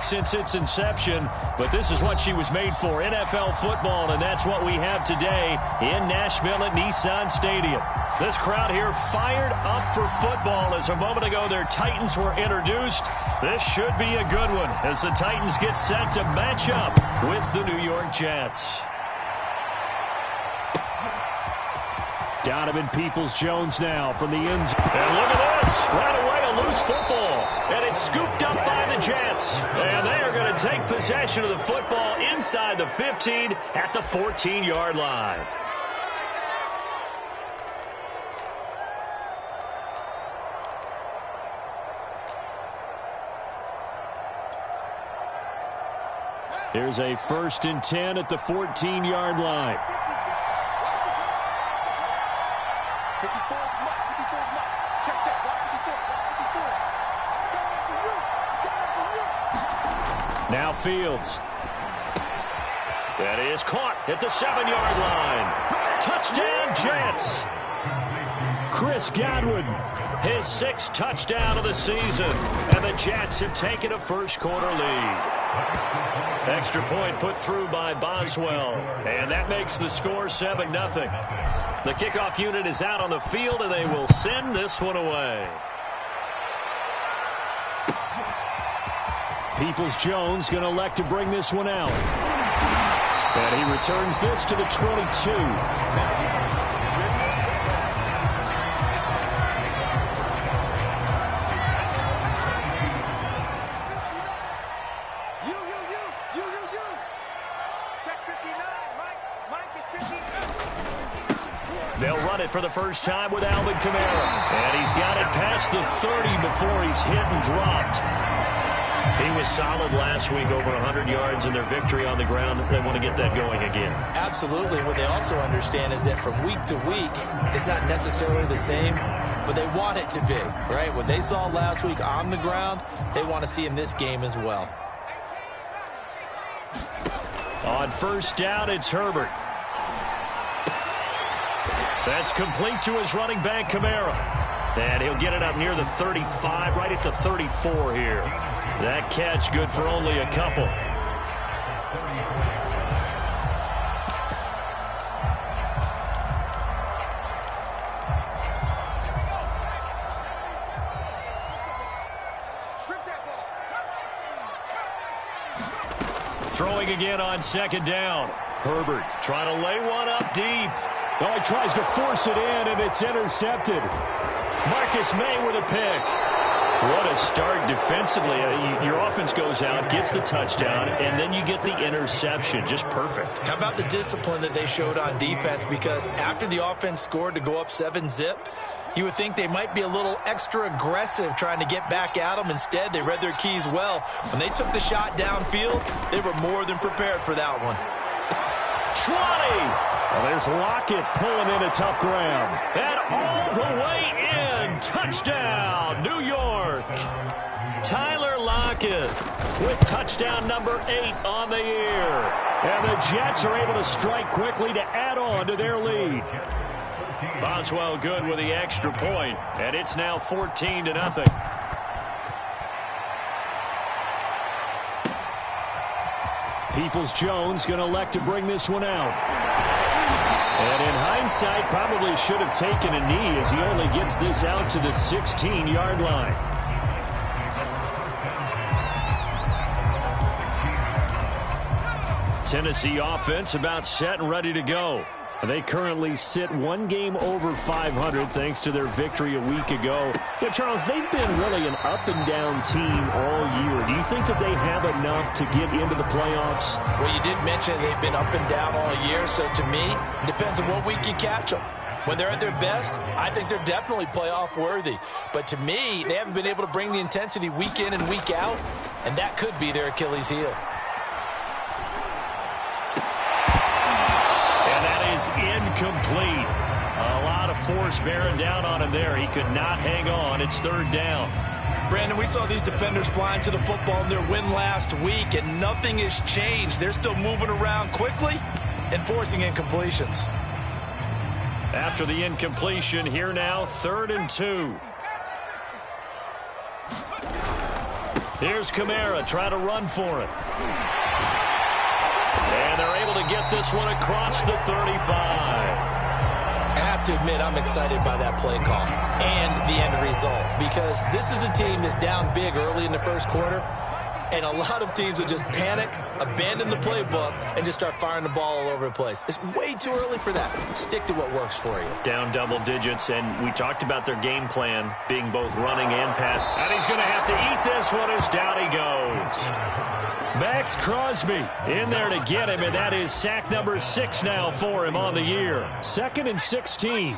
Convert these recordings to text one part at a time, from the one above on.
since its inception, but this is what she was made for, NFL football, and that's what we have today in Nashville at Nissan Stadium. This crowd here fired up for football as a moment ago their Titans were introduced. This should be a good one as the Titans get set to match up with the New York Jets. Donovan Peoples-Jones now from the end zone. And look at this. Right away, a loose football. And it's scooped up by the Jets. And they are going to take possession of the football inside the 15 at the 14-yard line. Here's a 1st and 10 at the 14-yard line. Now Fields. That is caught at the 7-yard line. Touchdown, Jets. Chris Godwin, his 6th touchdown of the season. And the Jets have taken a first-quarter lead. Extra point put through by Boswell. And that makes the score 7-0. The kickoff unit is out on the field, and they will send this one away. Peoples-Jones going to elect to bring this one out. And he returns this to the 22. They'll run it for the first time with Alvin Kamara. And he's got it past the 30 before he's hit and dropped. He was solid last week, over 100 yards in their victory on the ground. They want to get that going again. Absolutely. What they also understand is that from week to week, it's not necessarily the same, but they want it to be, right? What they saw last week on the ground, they want to see in this game as well. On 1st down, it's Herbert. That's complete to his running back, Kamara. And he'll get it up near the 35, right at the 34 here. That catch good for only a couple. Throwing again on 2nd down. Herbert trying to lay one up deep. Oh, he tries to force it in, and it's intercepted. Marcus May with a pick. What a start defensively. Your offense goes out, gets the touchdown, and then you get the interception. Just perfect. How about the discipline that they showed on defense? Because after the offense scored to go up 7-zip, you would think they might be a little extra aggressive trying to get back at them. Instead, they read their keys well. When they took the shot downfield, they were more than prepared for that one. 20. Well, there's Lockett pulling in a tough ground. And all the way in. Touchdown, New York. Tyler Lockett with touchdown number 8 on the year. And the Jets are able to strike quickly to add on to their lead. Boswell good with the extra point, and it's now 14-0. Peoples-Jones going to elect to bring this one out. And in hindsight, probably should have taken a knee as he only gets this out to the 16-yard line. Tennessee offense about set and ready to go. They currently sit 1 game over 500 thanks to their victory a week ago. But, Charles, they've been really an up-and-down team all year. Do you think that they have enough to get into the playoffs? Well, you did mention they've been up and down all year, so to me, it depends on what week you catch them. When they're at their best, I think they're definitely playoff worthy. But to me, they haven't been able to bring the intensity week in and week out, and that could be their Achilles heel. Incomplete. A lot of force bearing down on him there. He could not hang on. It's 3rd down. Brandon, we saw these defenders flying to the football in their win last week, and nothing has changed. They're still moving around quickly and forcing incompletions. After the incompletion, here now, 3rd and 2. Here's Kamara trying to run for it. And they're able to get this one across the 35. I have to admit, I'm excited by that play call and the end result, because this is a team that's down big early in the first quarter, and a lot of teams will just panic, abandon the playbook, and just start firing the ball all over the place. It's way too early for that. Stick to what works for you. Down double digits, and we talked about their game plan being both running and pass. And he's going to have to eat this one as down he goes. Max Crosby in there to get him, and that is sack number 6 now for him on the year. 2nd and 16.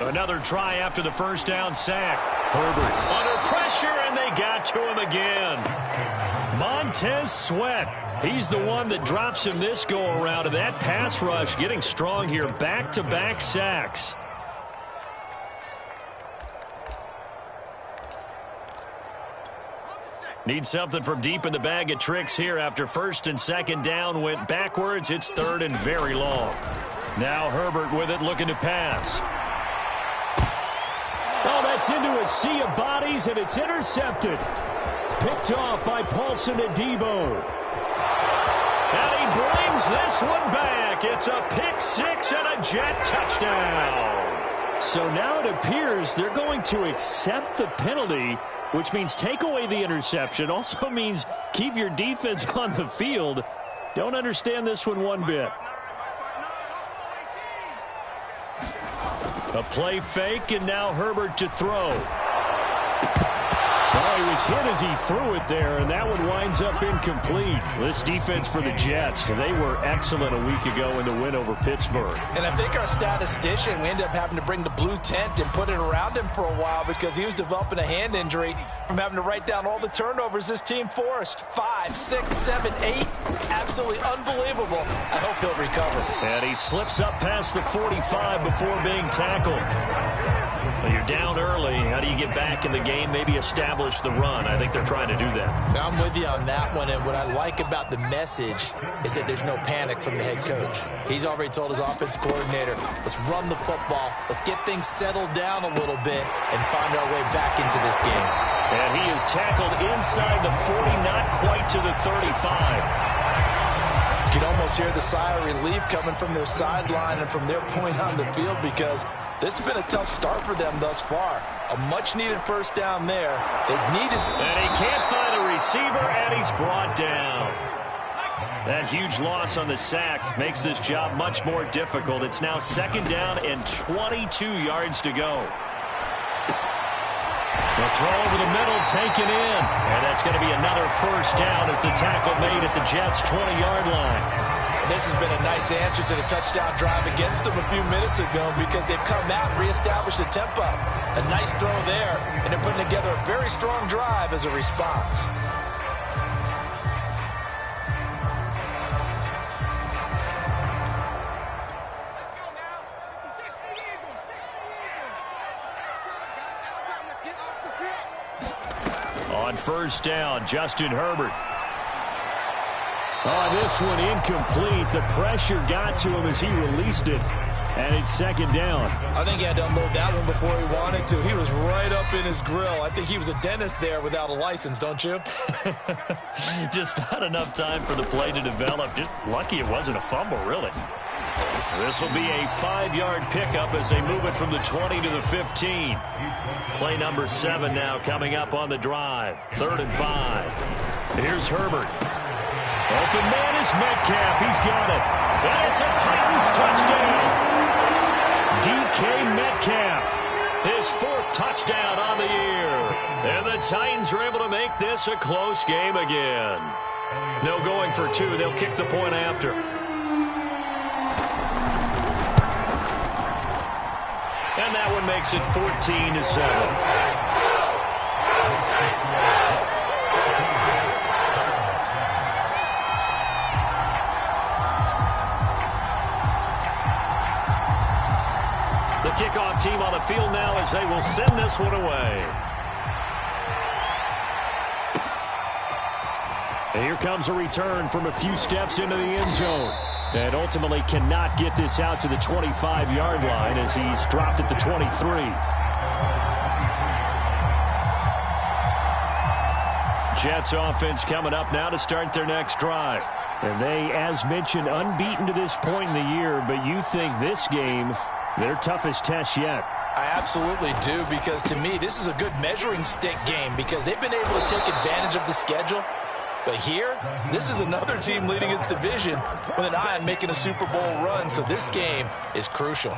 Another try after the first down sack. Herbert under pressure, and they got to him again. Montez Sweat. He's the one that drops him this go-around, and that pass rush getting strong here. Back-to-back sacks. Need something from deep in the bag of tricks here after 1st and 2nd down went backwards. It's 3rd and very long. Now Herbert with it, looking to pass. Oh, that's into a sea of bodies, and it's intercepted. Picked off by Paulson Adebo. And he brings this one back. It's a pick 6 and a Jet touchdown. So now it appears they're going to accept the penalty, which means take away the interception. Also means keep your defense on the field. Don't understand this one bit. A play fake, and now Herbert to throw. Oh, he was hit as he threw it there, and that one winds up incomplete. This defense for the Jets, they were excellent a week ago in the win over Pittsburgh. And I think our statistician, we ended up having to bring the blue tent and put it around him for a while because he was developing a hand injury from having to write down all the turnovers this team forced. 5, 6, 7, 8. Absolutely unbelievable. I hope he'll recover. And he slips up past the 45 before being tackled. Well, you're down early. How do you get back in the game? Maybe establish the run. I think they're trying to do that. I'm with you on that one, and what I like about the message is that there's no panic from the head coach. He's already told his offensive coordinator, let's run the football, let's get things settled down a little bit, and find our way back into this game. And he is tackled inside the 40, not quite to the 35. You can almost hear the sigh of relief coming from their sideline and from their point on the field, because this has been a tough start for them thus far. A much-needed first down there. They've needed... And he can't find a receiver, and he's brought down. That huge loss on the sack makes this job much more difficult. It's now 2nd down and 22 yards to go. The throw over the middle taken in. And that's going to be another first down as the tackle made at the Jets' 20-yard line. This has been a nice answer to the touchdown drive against them a few minutes ago, because they've come out and reestablished the tempo. A nice throw there, and they're putting together a very strong drive as a response. On first down, Justin Herbert. Oh, this one incomplete. The pressure got to him as he released it, and it's 2nd down. I think he had to unload that one before he wanted to. He was right up in his grill. I think he was a dentist there without a license, don't you? Just not enough time for the play to develop. Just lucky it wasn't a fumble, really. This will be a 5-yard pickup as they move it from the 20 to the 15. Play number 7 now coming up on the drive. 3rd and 5. Here's Herbert. Open man is Metcalf. He's got it. And it's a Titans touchdown. DK Metcalf, his 4th touchdown on the year. And the Titans are able to make this a close game again. No going for 2. They'll kick the point after. And that one makes it 14-7. The kickoff team on the field now as they will send this one away. And here comes a return from a few steps into the end zone. And ultimately cannot get this out to the 25-yard line as he's dropped at the 23. Jets offense coming up now to start their next drive. And they, as mentioned, unbeaten to this point in the year, but you think this game, their toughest test yet. I absolutely do, because to me, this is a good measuring stick game because they've been able to take advantage of the schedule. But here, this is another team leading its division with an eye on making a Super Bowl run, so this game is crucial.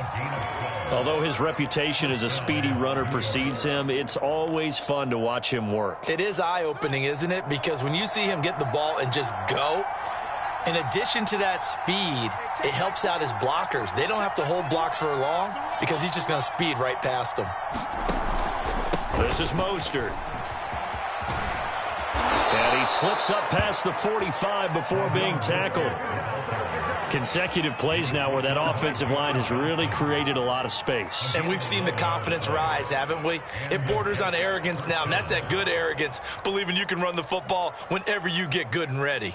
Although his reputation as a speedy runner precedes him, it's always fun to watch him work. It is eye-opening, isn't it? Because when you see him get the ball and just go, in addition to that speed, it helps out his blockers. They don't have to hold blocks for long because he's just going to speed right past them. This is Mostert. And he slips up past the 45 before being tackled. Consecutive plays now where that offensive line has really created a lot of space. And we've seen the confidence rise, haven't we? It borders on arrogance now, and that's that good arrogance, believing you can run the football whenever you get good and ready.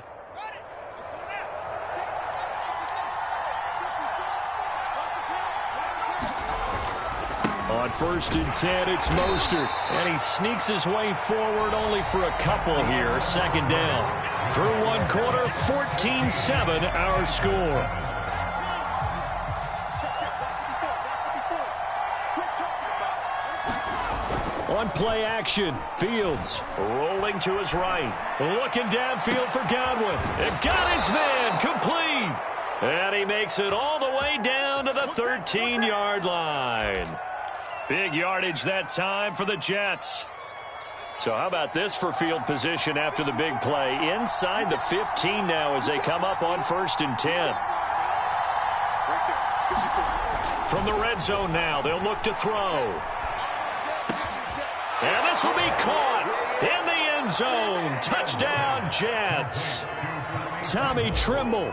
On 1st and 10, it's Mostert. And he sneaks his way forward only for a couple here. 2nd down. Through one quarter, 14-7 our score. On play action, Fields rolling to his right. Looking downfield for Godwin. And got his man complete. And he makes it all the way down to the 13-yard line. Big yardage that time for the Jets. So how about this for field position after the big play? Inside the 15 now as they come up on 1st and 10. From the red zone now, they'll look to throw. And this will be caught in the end zone. Touchdown, Jets. Tommy Tremble,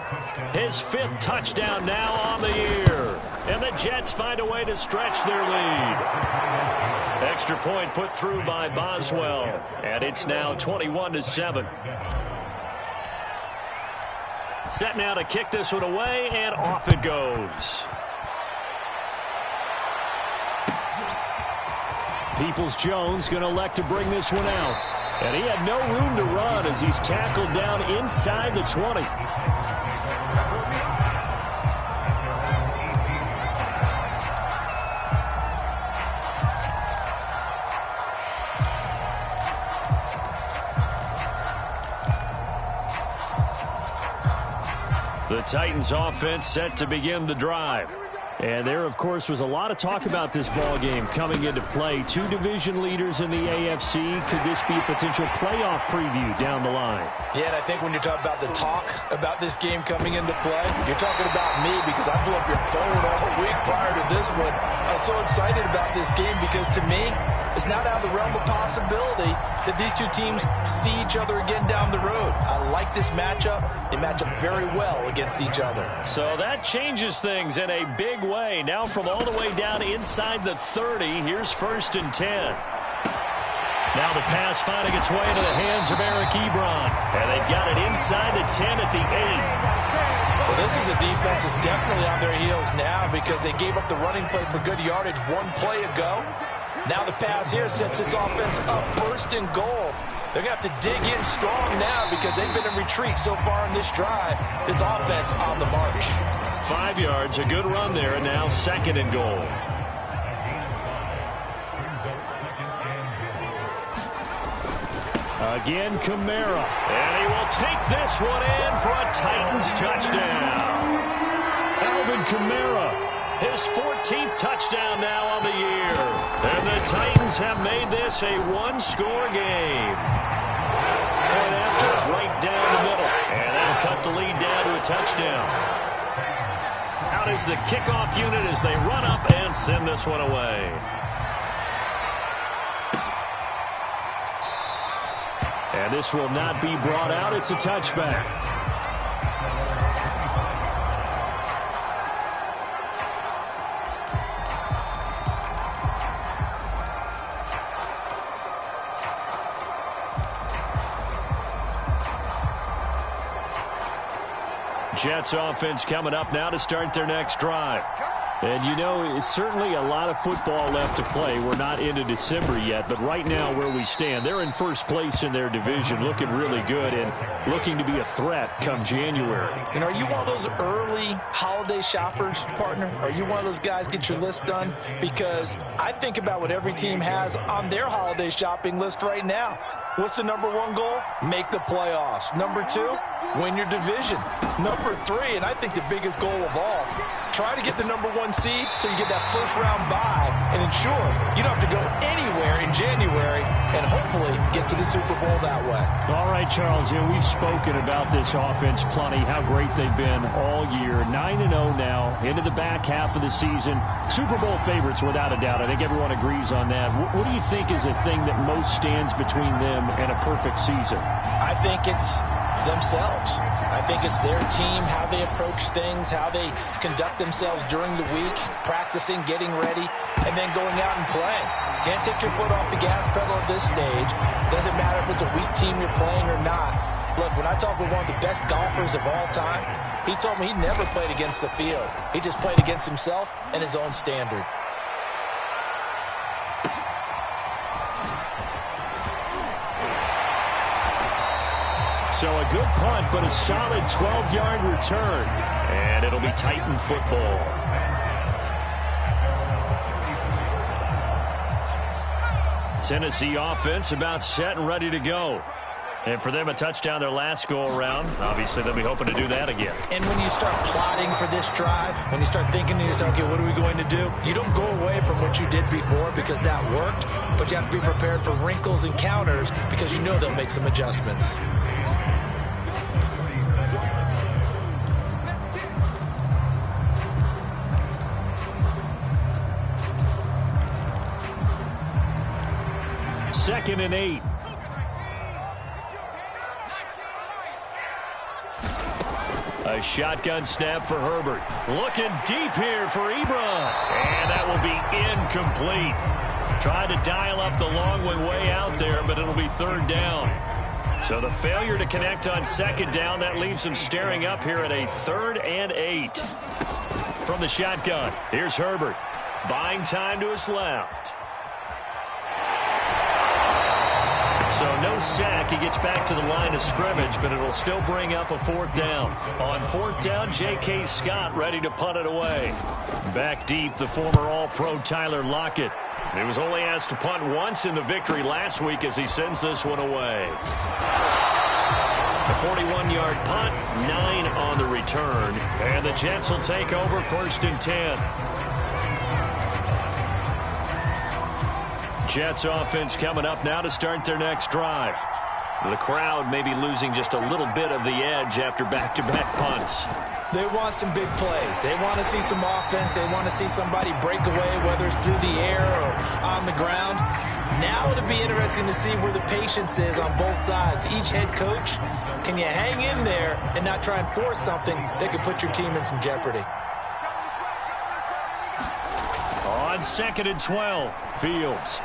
his 5th touchdown now on the year. And the Jets find a way to stretch their lead. Extra point put through by Boswell. And it's now 21-7. Set now to kick this one away, and off it goes. Peoples-Jones going to elect to bring this one out. And he had no room to run as he's tackled down inside the 20. The Titans offense set to begin the drive. And there, of course, was a lot of talk about this ball game coming into play. 2 division leaders in the AFC. Could this be a potential playoff preview down the line? Yeah, and I think when you're talking about the talk about this game coming into play, you're talking about me because I blew up your phone all week prior to this one. I was so excited about this game because, to me, it's not out of the realm of possibility that these two teams see each other again down the road. I like this matchup. They match up very well against each other. So that changes things in a big way. Now from all the way down inside the 30, here's 1st and 10. Now the pass finding its way into the hands of Eric Ebron. And they've got it inside the 10 at the 8. Well, this is a defense that's definitely on their heels now because they gave up the running play for good yardage one play ago. Now the pass here sets this offense up 1st and goal. They're going to have to dig in strong now because they've been in retreat so far in this drive. This offense on the march. 5 yards, a good run there, and now 2nd and goal. Again, Kamara. And he will take this one in for a Titans touchdown. Alvin Kamara, his 14th touchdown now on the year. And the Titans have made this a one-score game. And after, right down the middle. And they'll cut the lead down to a touchdown. Out is the kickoff unit as they run up and send this one away. And this will not be brought out. It's a touchback. Jets offense coming up now to start their next drive. And, you know, it's certainly a lot of football left to play. We're not into December yet, but right now where we stand, they're in first place in their division, looking really good and looking to be a threat come January. And are you one of those early holiday shoppers, partner? Are you one of those guys get your list done? Because I think about what every team has on their holiday shopping list right now. What's the number one goal? Make the playoffs. Number two, win your division. Number three, and I think the biggest goal of all, try to get the number one seed so you get that first round bye and ensure you don't have to go anywhere in January and hopefully get to the Super Bowl that way. All right, Charles, you know, we've spoken about this offense plenty, how great they've been all year. 9-0 now, into the back half of the season. Super Bowl favorites without a doubt. I think everyone agrees on that. What do you think is the thing that most stands between them and a perfect season? I think it's themselves. I think it's their team, how they approach things, how they conduct themselves during the week, practicing, getting ready, and then going out and playing. Can't take your foot off the gas pedal at this stage. Doesn't matter if it's a weak team you're playing or not. Look, when I talk with one of the best golfers of all time, he told me he never played against the field. He just played against himself and his own standard. So a good punt, but a solid 12-yard return. And it'll be Titan football. Tennessee offense about set and ready to go. And for them, a touchdown their last go-around. Obviously, they'll be hoping to do that again. And when you start plotting for this drive, when you start thinking to yourself, okay, what are we going to do? You don't go away from what you did before because that worked, but you have to be prepared for wrinkles and counters because you know they'll make some adjustments. Second and 8. A shotgun snap for Herbert. Looking deep here for Ebron. And that will be incomplete. Tried to dial up the long one way out there, but it'll be third down. So the failure to connect on second down, that leaves him staring up here at a 3rd and 8. From the shotgun, here's Herbert. Buying time to his left. So no sack. He gets back to the line of scrimmage, but it'll still bring up a 4th down. On 4th down, J.K. Scott ready to punt it away. Back deep, the former All-Pro Tyler Lockett. He was only asked to punt once in the victory last week as he sends this one away. A 41-yard punt, 9 on the return. And the Jets will take over 1st and 10. Jets offense coming up now to start their next drive. The crowd may be losing just a little bit of the edge after back-to-back punts. They want some big plays. They want to see some offense. They want to see somebody break away, whether it's through the air or on the ground. Now it'll be interesting to see where the patience is on both sides. Each head coach, can you hang in there and not try and force something that could put your team in some jeopardy? On 2nd and 12, Fields.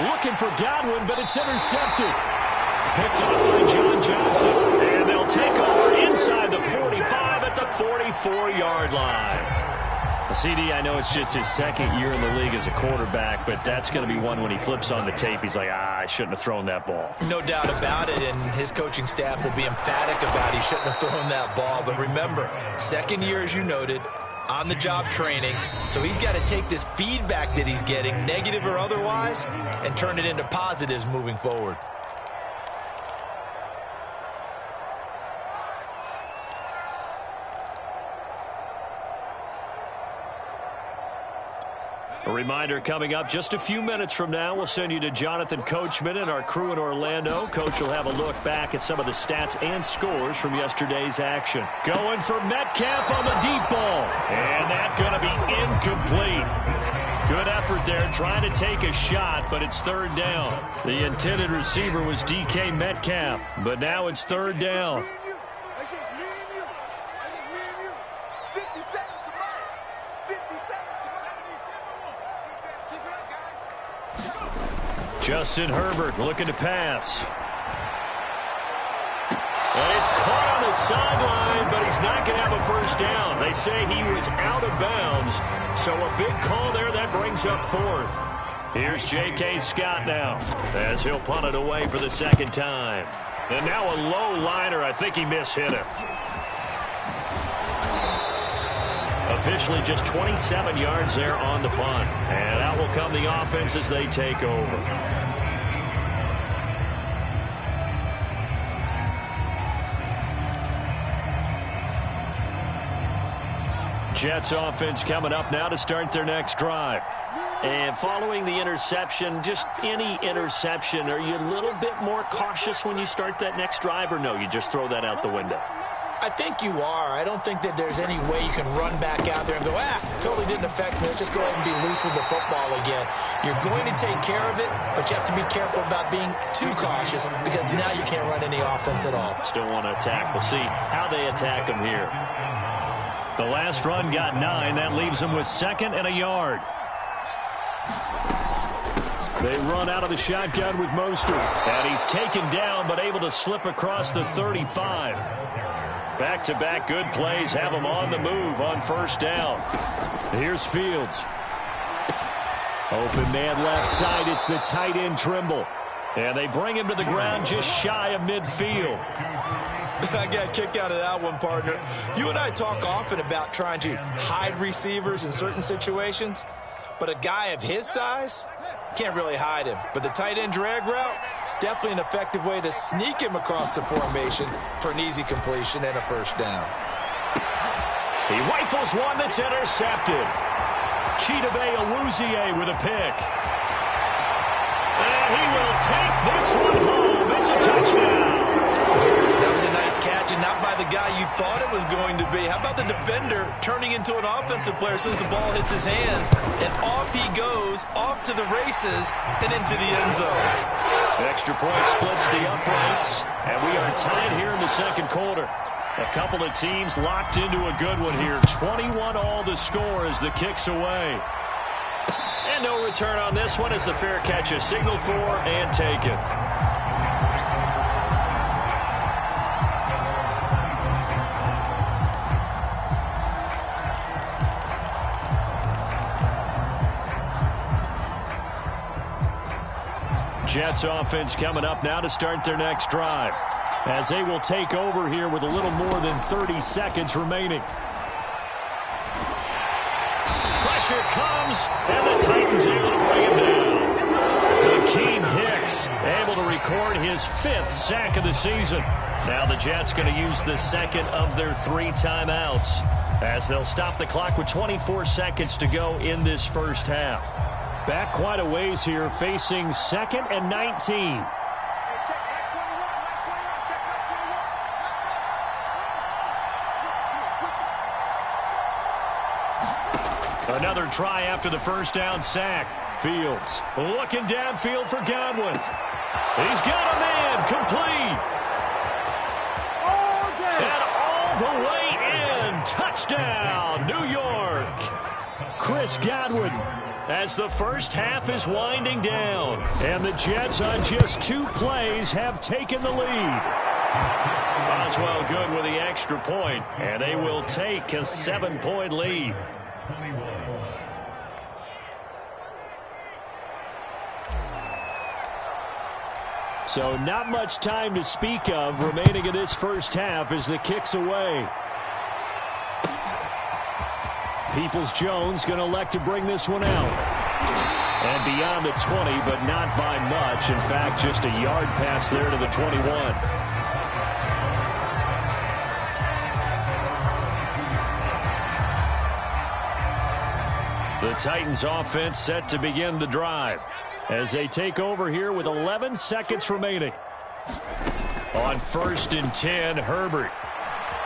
Looking for Godwin, but it's intercepted. Picked up by John Johnson. And they'll take over inside the 45 at the 44-yard line. CD, I know it's just his 2nd year in the league as a quarterback, but that's going to be one when he flips on the tape. He's like, I shouldn't have thrown that ball. No doubt about it, and his coaching staff will be emphatic about he shouldn't have thrown that ball. But remember, 2nd year, as you noted, on-the-job training, so he's got to take this feedback that he's getting, negative or otherwise, and turn it into positives moving forward. A reminder coming up just a few minutes from now, we'll send you to Jonathan Coachman and our crew in Orlando. Coach will have a look back at some of the stats and scores from yesterday's action. Going for Metcalf on the deep ball. And that's going to be incomplete. Good effort there trying to take a shot, but it's 3rd down. The intended receiver was DK Metcalf, but now it's 3rd down. Justin Herbert looking to pass. And he's caught on the sideline, but he's not going to have a first down. They say he was out of bounds, so a big call there. That brings up fourth. Here's J.K. Scott now as he'll punt it away for the second time. And now a low liner. I think he mishit it. Officially just 27 yards there on the punt. And out will come the offense as they take over. Jets offense coming up now to start their next drive. And following the interception, just any interception, are you a little bit more cautious when you start that next drive, or no, you just throw that out the window? I think you are. I don't think that there's any way you can run back out there and go, totally didn't affect me. Let's just go ahead and be loose with the football again. You're going to take care of it, but you have to be careful about being too cautious because now you can't run any offense at all. Still want to attack. We'll see how they attack them here. The last run got 9. That leaves them with 2nd and a yard. They run out of the shotgun with Mostert. And he's taken down but able to slip across the 35. Back-to-back good plays have him on the move on first down. Here's Fields. Open man left side. It's the tight end Trimble. And they bring him to the ground just shy of midfield. I got a kick out of that one, partner. You and I talk often about trying to hide receivers in certain situations, but a guy of his size can't really hide him. But the tight end drag route, definitely an effective way to sneak him across the formation for an easy completion and a first down. He rifles one that's intercepted. Chidobe Awuzie with a pick. And he will take this one home. It's a touchdown. That was a nice catch, and not by the guy you thought it was going to be. How about the defender turning into an offensive player as soon as the ball hits his hands, and off he goes, off to the races, and into the end zone. Extra point splits the uprights, and we are tied here in the second quarter. A couple of teams locked into a good one here. 21 all the score as the kick's away. And no return on this one as the fair catch is signaled for and taken. Jets offense coming up now to start their next drive as they will take over here with a little more than 30 seconds remaining. Pressure comes, and the Titans able to bring him down. Akeem Hicks able to record his 5th sack of the season. Now the Jets going to use the second of their 3 timeouts as they'll stop the clock with 24 seconds to go in this first half. Back quite a ways here, facing 2nd and 19. Another try after the first down sack. Fields looking downfield for Godwin. He's got a man complete. And all the way in. Touchdown, New York. Chris Godwin as the first half is winding down. And the Jets on just 2 plays have taken the lead. Boswell good with the extra point, and they will take a 7-point lead. So not much time to speak of remaining in this first half as the kick's away. Peoples-Jones going to elect to bring this one out. And beyond the 20, but not by much. In fact, just a yard pass there to the 21. The Titans offense set to begin the drive as they take over here with 11 seconds remaining. On 1st and 10, Herbert.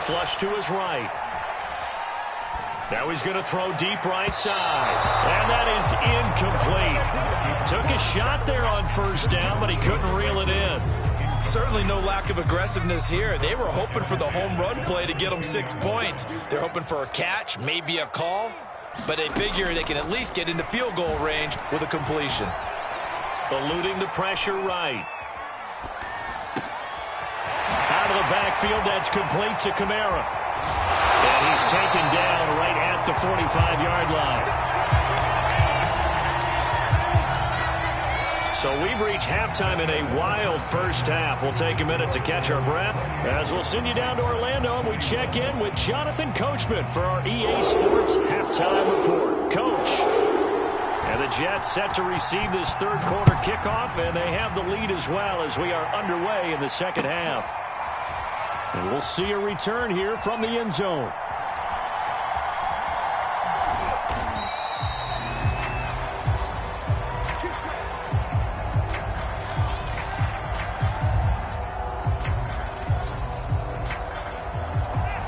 Flush to his right. Now he's going to throw deep right side. And that is incomplete. Took a shot there on first down, but he couldn't reel it in. Certainly no lack of aggressiveness here. They were hoping for the home run play to get them 6 points. They're hoping for a catch, maybe a call. But they figure they can at least get into field goal range with a completion. Eluding the pressure right. Out of the the backfield. That's complete to Kamara. And he's taken down right at the 45-yard line. So we've reached halftime in a wild first half. We'll take a minute to catch our breath as we'll send you down to Orlando and we check in with Jonathan Coachman for our EA Sports Halftime Report. Coach. And the Jets set to receive this third quarter kickoff, and they have the lead as well as we are underway in the second half. And we'll see a return here from the end zone.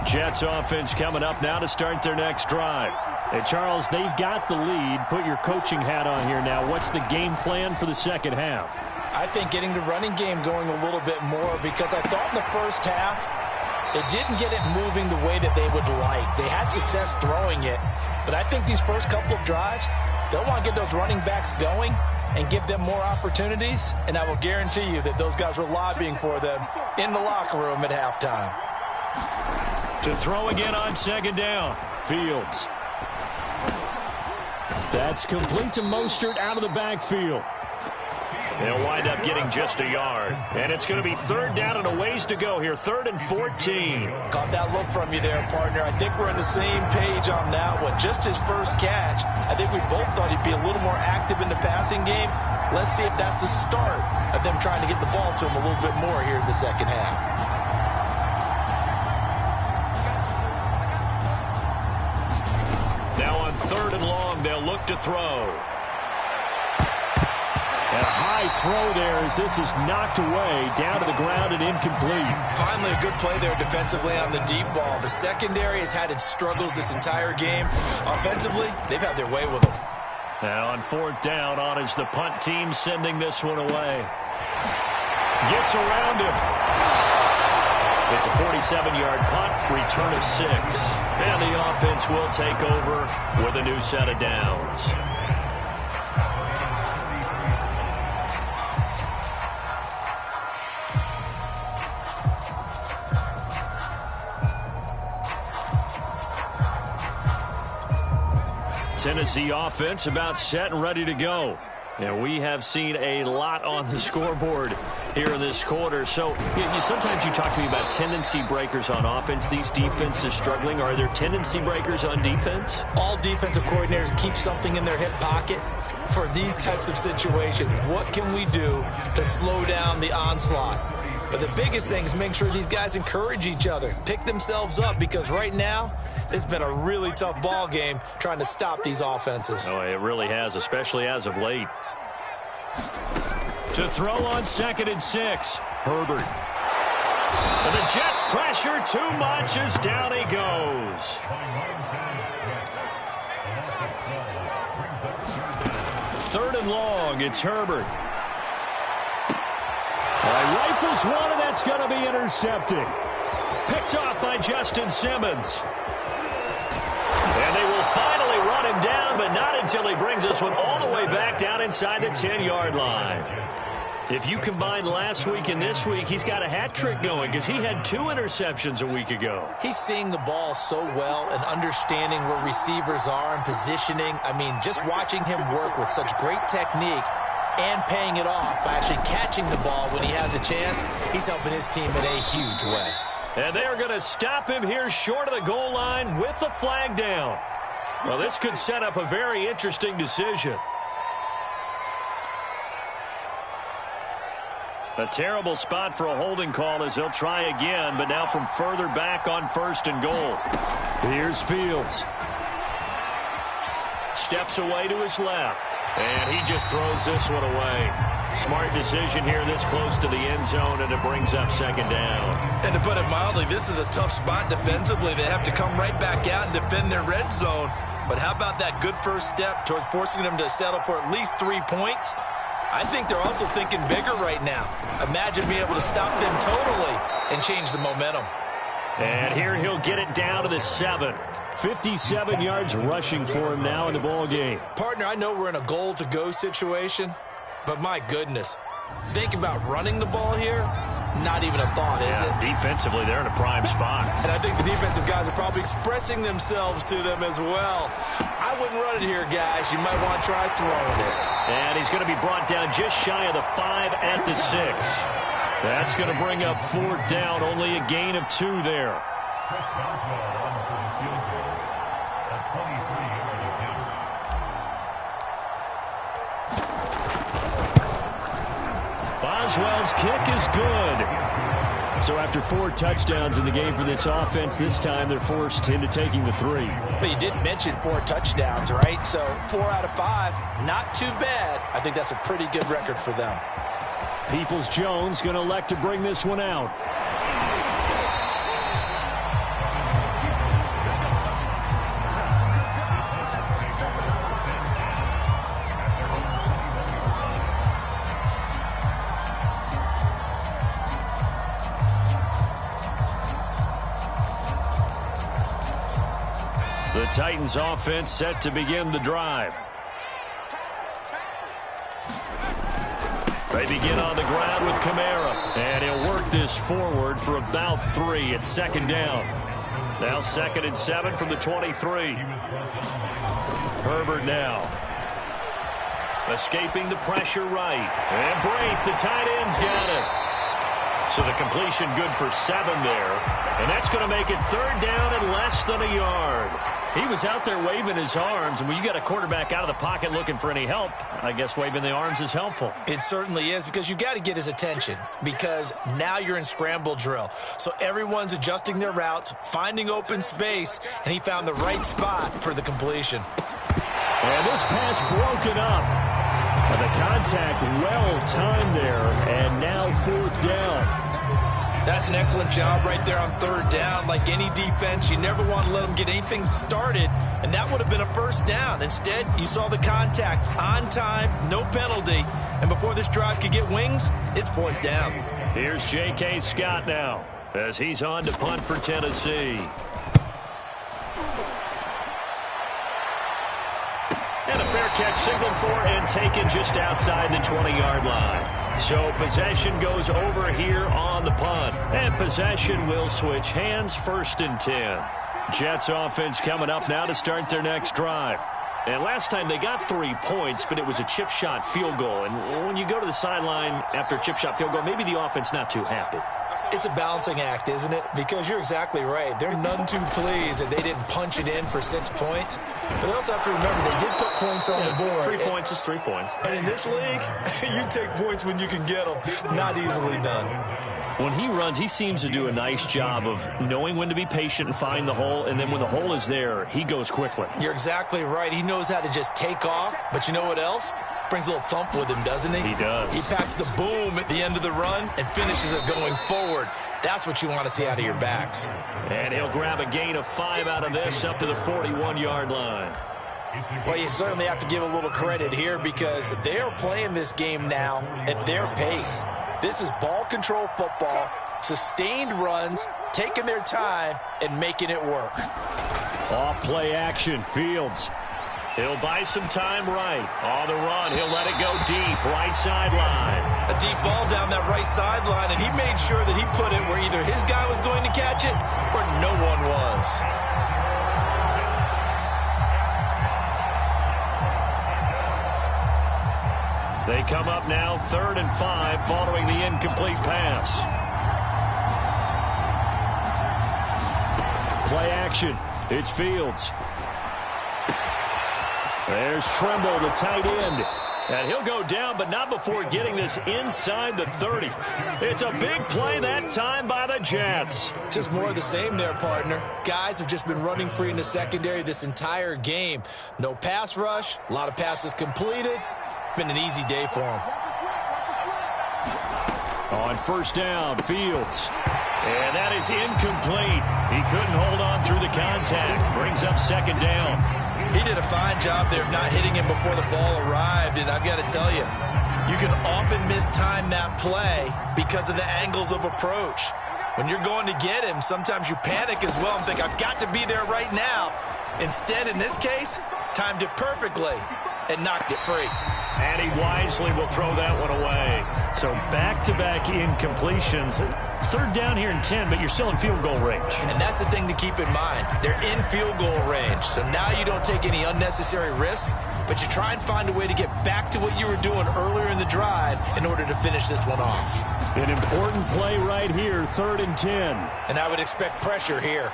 Jets offense coming up now to start their next drive. Hey, Charles, they've got the lead. Put your coaching hat on here now. What's the game plan for the second half? I think getting the running game going a little bit more, because I thought in the first half they didn't get it moving the way that they would like. They had success throwing it, but I think these first couple of drives, they'll want to get those running backs going and give them more opportunities, and I will guarantee you that those guys were lobbying for them in the locker room at halftime. To throw again on second down. Fields. That's complete to Mostert out of the backfield. They'll wind up getting just a yard. And it's going to be third down and a ways to go here. 3rd and 14. Caught that look from you there, partner. I think we're on the same page on that one. Just his first catch. I think we both thought he'd be a little more active in the passing game. Let's see if that's the start of them trying to get the ball to him a little bit more here in the second half. Third and long, they'll look to throw. A high throw there as this is knocked away, down to the ground and incomplete. Finally a good play there defensively on the deep ball. The secondary has had its struggles this entire game. Offensively, they've had their way with them. Now on fourth down, on is the punt team sending this one away. Gets around him. It's a 47-yard punt, return of 6. And the offense will take over with a new set of downs. Tennessee offense about set and ready to go. And we have seen a lot on the scoreboard here in this quarter. So sometimes you talk to me about tendency breakers on offense. These defenses struggling. Are there tendency breakers on defense? All defensive coordinators keep something in their hip pocket for these types of situations. What can we do to slow down the onslaught? But the biggest thing is make sure these guys encourage each other, pick themselves up, because right now it's been a really tough ball game trying to stop these offenses. Oh, it really has, especially as of late. To throw on 2nd and 6. Herbert. And the Jets pressure too much as down he goes. Third and long, it's Herbert. Rifles one, and that's going to be intercepted. Picked off by Justin Simmons. And they will finally run him down, but not until he brings this one all the way back down inside the 10-yard line. If you combine last week and this week, he's got a hat trick going because he had 2 interceptions a week ago. He's seeing the ball so well and understanding where receivers are and positioning. I mean, just watching him work with such great technique and paying it off by actually catching the ball when he has a chance, he's helping his team in a huge way. And they're going to stop him here short of the goal line with the flag down. Well, this could set up a very interesting decision. A terrible spot for a holding call as they'll try again, but now from further back on 1st and goal. Here's Fields. Steps away to his left. And he just throws this one away. Smart decision here this close to the end zone, and it brings up 2nd down. And to put it mildly, this is a tough spot defensively. They have to come right back out and defend their red zone. But how about that good first step towards forcing them to settle for at least 3 points? I think they're also thinking bigger right now. Imagine being able to stop them totally and change the momentum. And here he'll get it down to the 7. 57 yards rushing for him now in the ball game. Partner, I know we're in a goal-to-go situation, but my goodness, think about running the ball here. not even a thought, is it? Defensively, they're in a prime spot. And I think the defensive guys are probably expressing themselves to them as well. I wouldn't run it here, guys. You might want to try throwing it. And he's going to be brought down just shy of the 5 at the 6. That's going to bring up 4th down, only a gain of 2 there. Boswell's kick is good. So after 4 touchdowns in the game for this offense, this time they're forced into taking the 3. But you did mention 4 touchdowns, right? So 4 out of 5, not too bad. I think that's a pretty good record for them. Peoples-Jones going to elect to bring this one out. The Titans offense set to begin the drive. They begin on the ground with Kamara. And he'll work this forward for about 3 at 2nd down. Now 2nd and 7 from the 23. Herbert now. Escaping the pressure right. And Brate, the tight end's got it. So the completion good for 7 there. And that's going to make it 3rd down and less than a yard. He was out there waving his arms, and when you got a quarterback out of the pocket looking for any help, I guess waving the arms is helpful. It certainly is, because you got to get his attention, because now you're in scramble drill. So everyone's adjusting their routes, finding open space, and he found the right spot for the completion. And this pass broken up. And the contact well timed there, and now 4th down. That's an excellent job right there on 3rd down. Like any defense, you never want to let them get anything started, and that would have been a 1st down. Instead, you saw the contact on time, no penalty, and before this drive could get wings, it's 4th down. Here's J.K. Scott now as he's on to punt for Tennessee. And a fair catch signaled for and taken just outside the 20-yard line. So possession goes over here on the punt. And possession will switch hands, 1st and 10. Jets offense coming up now to start their next drive. And last time they got 3 points, but it was a chip shot field goal. And when you go to the sideline after a chip shot field goal, maybe the offense not too happy. It's a balancing act, isn't it? Because you're exactly right. They're none too pleased that they didn't punch it in for 6 points. But they also have to remember they did put points on the board. 3 points is 3 points. And in this league, you take points when you can get them. Not easily done. When he runs, he seems to do a nice job of knowing when to be patient and find the hole, and then when the hole is there, he goes quickly. You're exactly right. He knows how to just take off, but you know what else? Brings a little thump with him, doesn't he? He does. He packs the boom at the end of the run and finishes it going forward. That's what you want to see out of your backs. And he'll grab a gain of 5 out of this up to the 41-yard line. Well, you certainly have to give a little credit here because they are playing this game now at their pace. This is ball control football, sustained runs, taking their time, and making it work. Off play action, Fields. He'll buy some time right. On the run, he'll let it go deep, right sideline. A deep ball down that right sideline, and he made sure that he put it where either his guy was going to catch it or no one was. They come up now 3rd and 5 following the incomplete pass. Play action. It's Fields. There's Tremble, the tight end. And he'll go down, but not before getting this inside the 30. It's a big play that time by the Jets. Just more of the same there, partner. Guys have just been running free in the secondary this entire game. No pass rush, a lot of passes completed. Been an easy day for him. On 1st down, Fields. And that is incomplete. He couldn't hold on through the contact. Brings up 2nd down. He did a fine job there of not hitting him before the ball arrived. And I've got to tell you, you can often mistime that play because of the angles of approach. When you're going to get him, sometimes you panic as well and think, I've got to be there right now. Instead, in this case, timed it perfectly and knocked it free. And he wisely will throw that one away. So back-to-back incompletions. Third down here and 10, but you're still in field goal range. And that's the thing to keep in mind. They're in field goal range. So now you don't take any unnecessary risks, but you try and find a way to get back to what you were doing earlier in the drive in order to finish this one off. An important play right here, 3rd and 10. And I would expect pressure here.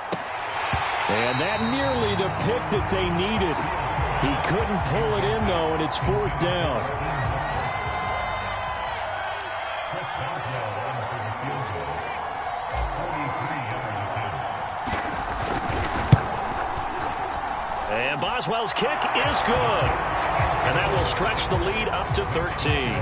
And that nearly the pick that they needed. He couldn't pull it in, though, and it's 4th down. And Boswell's kick is good. And that will stretch the lead up to 13.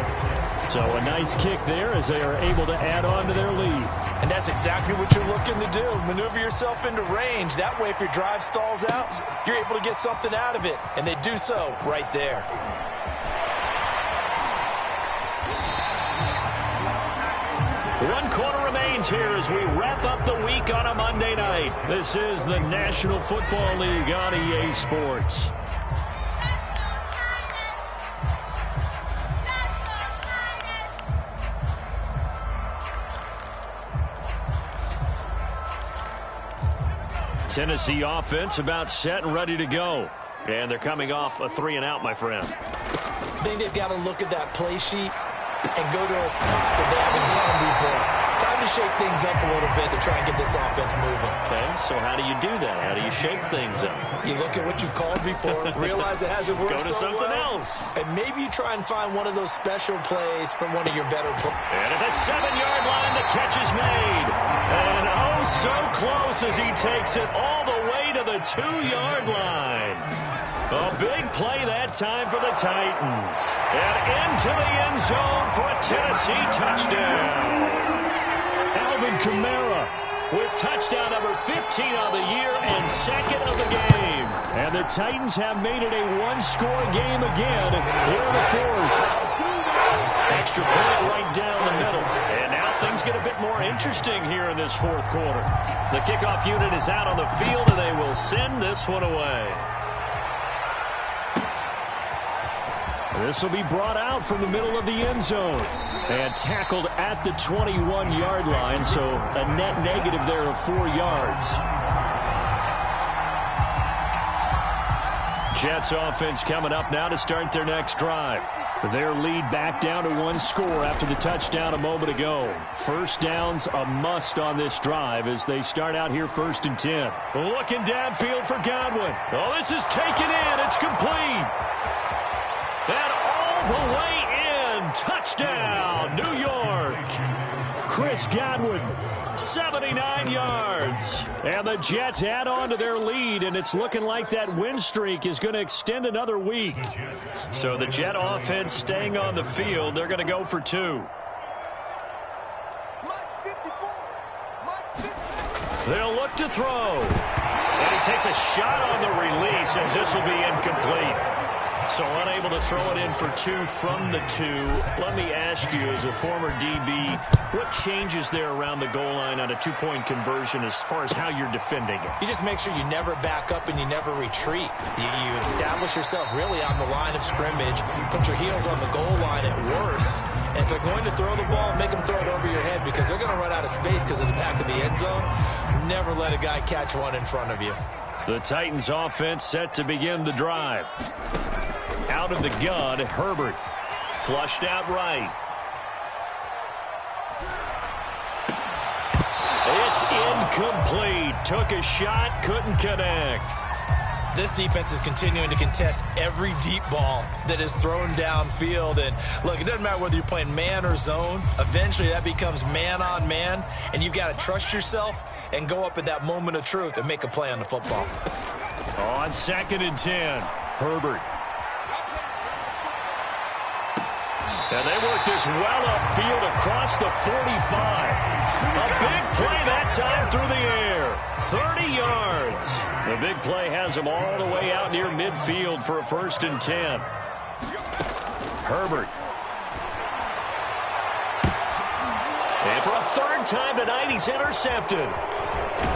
So a nice kick there as they are able to add on to their lead. And that's exactly what you're looking to do. Maneuver yourself into range. That way, if your drive stalls out, you're able to get something out of it. And they do so right there. One quarter remains here as we wrap up the week on a Monday night. This is the National Football League on EA Sports. Tennessee offense about set and ready to go. And they're coming off a 3-and-out, my friend. I think they've got to look at that play sheet and go to a spot that they haven't gone before. Time to shake things up a little bit to try and get this offense moving. Okay, so how do you do that? How do you shake things up? You look at what you called before, realize it hasn't worked Go to so something well, else. and maybe you try and find one of those special plays from one of your better players. And at the 7-yard line, the catch is made. And oh, so close as he takes it all the way to the 2-yard line. A big play that time for the Titans. And into the end zone for a Tennessee touchdown. Alvin Kamara with touchdown number 15 of the year and 2nd of the game. And the Titans have made it a one-score game again here in the 4th. Extra point right down the middle. And now things get a bit more interesting here in this 4th quarter. The kickoff unit is out on the field, and they will send this one away. This will be brought out from the middle of the end zone and tackled at the 21-yard line, so a net negative there of 4 yards. Jets offense coming up now to start their next drive. Their lead back down to 1 score after the touchdown a moment ago. First down's a must on this drive as they start out here 1st and 10. Looking downfield for Godwin. Oh, this is taken in. It's complete. And all the way in. Touchdown, New York. Chris Godwin, 79 yards. And the Jets add on to their lead, and it's looking like that win streak is going to extend another week. So the Jet offense staying on the field. They're going to go for 2. They'll look to throw. And he takes a shot on the release as this will be incomplete. So unable to throw it in for 2 from the 2. Let me ask you, as a former DB, what changes there around the goal line on a 2-point conversion as far as how you're defending it? You just make sure you never back up and you never retreat. You establish yourself really on the line of scrimmage, put your heels on the goal line at worst, and if they're going to throw the ball, make them throw it over your head because they're going to run out of space because of the back of the end zone. Never let a guy catch one in front of you. The Titans offense set to begin the drive. Out of the gun, Herbert. Flushed out right. It's incomplete. Took a shot, couldn't connect. This defense is continuing to contest every deep ball that is thrown downfield. And look, it doesn't matter whether you're playing man or zone. Eventually that becomes man on man. And you've got to trust yourself and go up at that moment of truth and make a play on the football. On 2nd and 10, Herbert. And they work this well upfield across the 45. A big play that time through the air. 30 yards. The big play has them all the way out near midfield for a 1st and 10. Herbert. And for a 3rd time tonight, he's intercepted.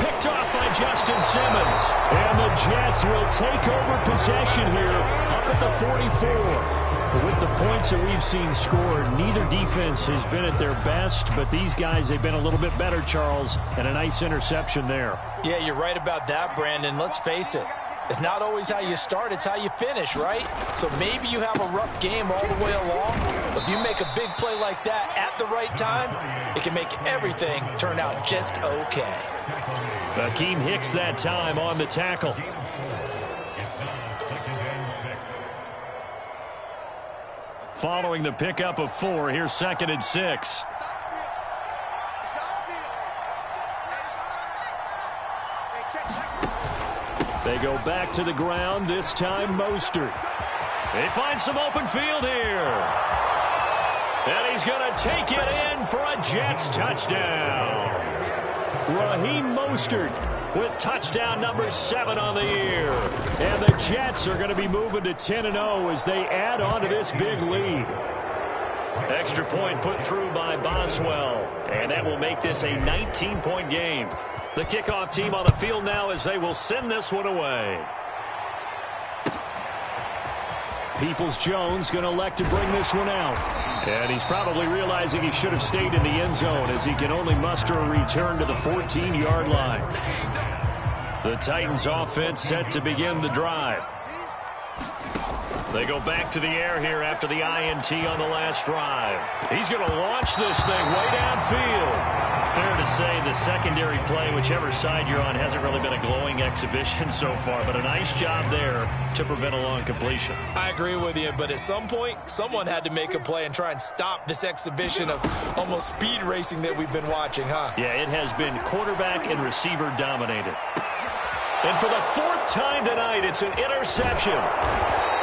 Picked off by Justin Simmons. And the Jets will take over possession here up at the 44. With the points that we've seen scored, neither defense has been at their best, but these guys, they've been a little bit better, Charles, and a nice interception there. Yeah, you're right about that, Brandon. Let's face it. It's not always how you start, it's how you finish, right? So maybe you have a rough game all the way along, but if you make a big play like that at the right time, it can make everything turn out just okay. Akeem Hicks that time on the tackle. Following the pickup of 4, here's 2nd and 6. They go back to the ground, this time Mostert. They find some open field here. And he's going to take it in for a Jets touchdown. Raheem Mostert with touchdown number 7 on the year. And the Jets are going to be moving to 10-0 as they add on to this big lead. Extra point put through by Boswell. And that will make this a 19-point game. The kickoff team on the field now as they will send this one away. Peoples-Jones going to elect to bring this one out. And he's probably realizing he should have stayed in the end zone as he can only muster a return to the 14-yard line. The Titans offense set to begin the drive. They go back to the air here after the INT on the last drive. He's going to launch this thing way downfield. Fair to say the secondary play, whichever side you're on, hasn't really been a glowing exhibition so far, but a nice job there to prevent a long completion. I agree with you, but at some point, someone had to make a play and try and stop this exhibition of almost speed racing that we've been watching, huh? Yeah, it has been quarterback and receiver dominated. And for the 4th time tonight, it's an interception.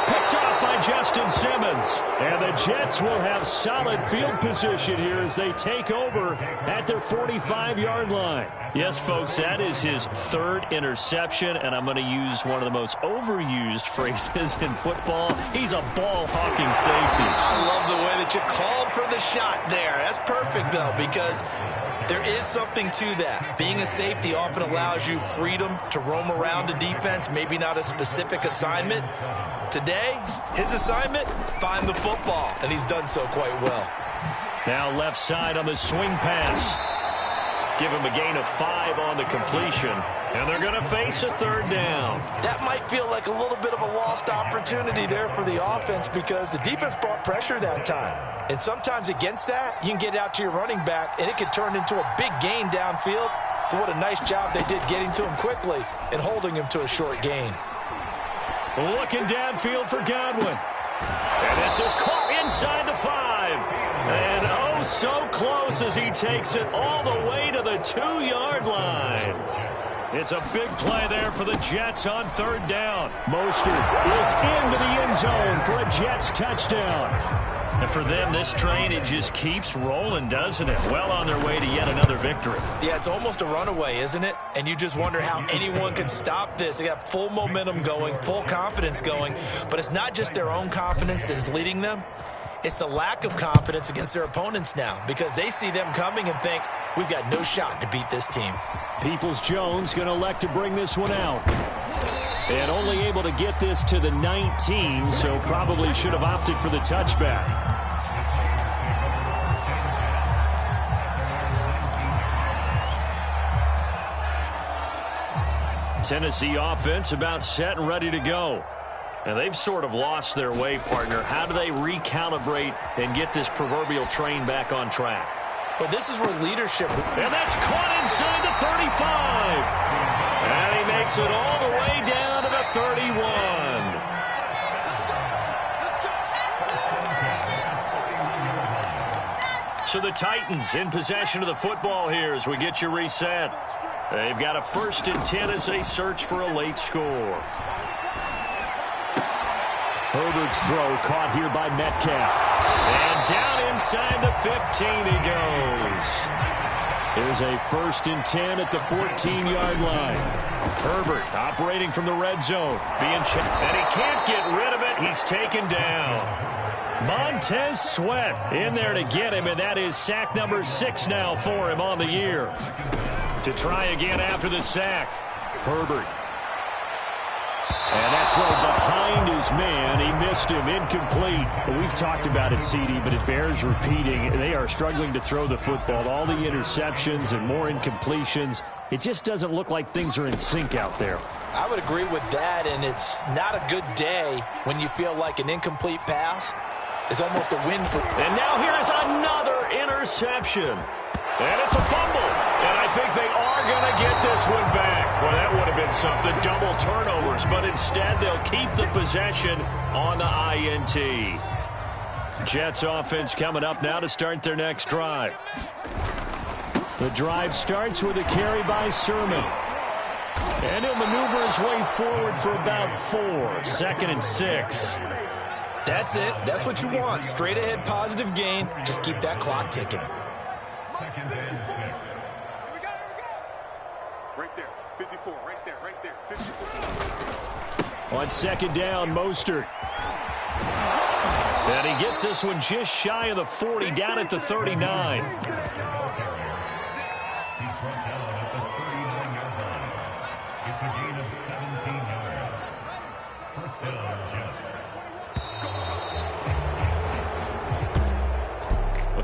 Picked off by Justin Simmons. And the Jets will have solid field position here as they take over at their 45-yard line. Yes, folks, that is his 3rd interception, and I'm going to use one of the most overused phrases in football. He's a ball-hawking safety. I love the way that you called for the shot there. That's perfect, though, because there is something to that. Being a safety often allows you freedom to roam around a defense, maybe not a specific assignment. Today, his assignment, find the football, and he's done so quite well. Now left side on the swing pass. Give him a gain of 5 on the completion, and they're going to face a 3rd down. That might feel like a little bit of a lost opportunity there for the offense because the defense brought pressure that time. And sometimes against that, you can get out to your running back, and it can turn into a big gain downfield. But what a nice job they did getting to him quickly and holding him to a short gain. Looking downfield for Godwin. And this is caught inside the 5. And oh, so close as he takes it all the way to the 2-yard line. It's a big play there for the Jets on 3rd down. Mostert is into the end zone for a Jets touchdown. And for them, this train, it just keeps rolling, doesn't it? Well on their way to yet another victory. Yeah, it's almost a runaway, isn't it? And you just wonder how anyone could stop this. They got full momentum going, full confidence going. But it's not just their own confidence that's leading them. It's the lack of confidence against their opponents now because they see them coming and think, we've got no shot to beat this team. Peoples-Jones going to elect to bring this one out. And only able to get this to the 19, so probably should have opted for the touchback. Tennessee offense about set and ready to go. And they've sort of lost their way, partner. How do they recalibrate and get this proverbial train back on track? Well, this is where leadership... And that's caught inside the 35. And he makes it all the way down to the 31. So the Titans in possession of the football here as we get you reset. They've got a 1st and 10 as they search for a late score. Herbert's throw caught here by Metcalf. And down inside the 15 he goes. Here's a 1st and 10 at the 14-yard line. Herbert operating from the red zone. Being checked. And he can't get rid of it. He's taken down. Montez Sweat in there to get him, and that is sack number 6 now for him on the year. To try again after the sack. Herbert. And that throw behind his his man. He missed him. Incomplete. We've talked about it, CD, but it bears repeating. They are struggling to throw the football. All the interceptions and more incompletions. It just doesn't look like things are in sync out there. I would agree with that, and it's not a good day when you feel like an incomplete pass is almost a win for... And now here's another interception. And it's a fumble. And I think they are going to get this one back. Well, that would have been something. Double turnovers. But instead, they'll keep the possession on the INT. Jets offense coming up now to start their next drive. The drive starts with a carry by Sermon. And he'll maneuver his way forward for about 4. 2nd and 6. That's it. That's what you want. Straight ahead positive gain. Just keep that clock ticking. Right there, 54, right there, 54. On 2nd down, Mostert. And he gets this one just shy of the 40, down at the 39.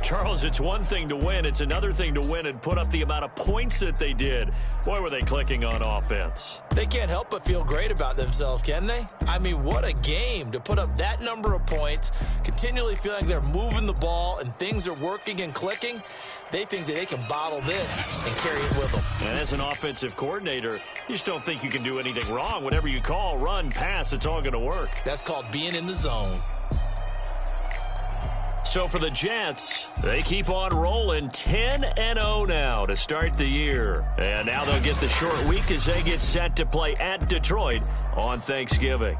Charles, it's one thing to win. It's another thing to win and put up the amount of points that they did. Boy, were they clicking on offense. They can't help but feel great about themselves, can they? I mean, what a game to put up that number of points, continually feeling they're moving the ball and things are working and clicking. They think that they can bottle this and carry it with them. And as an offensive coordinator, you just don't think you can do anything wrong. Whatever you call, run, pass, it's all going to work. That's called being in the zone. So for the Jets, they keep on rolling 10-0 now to start the year. And now they'll get the short week as they get set to play at Detroit on Thanksgiving.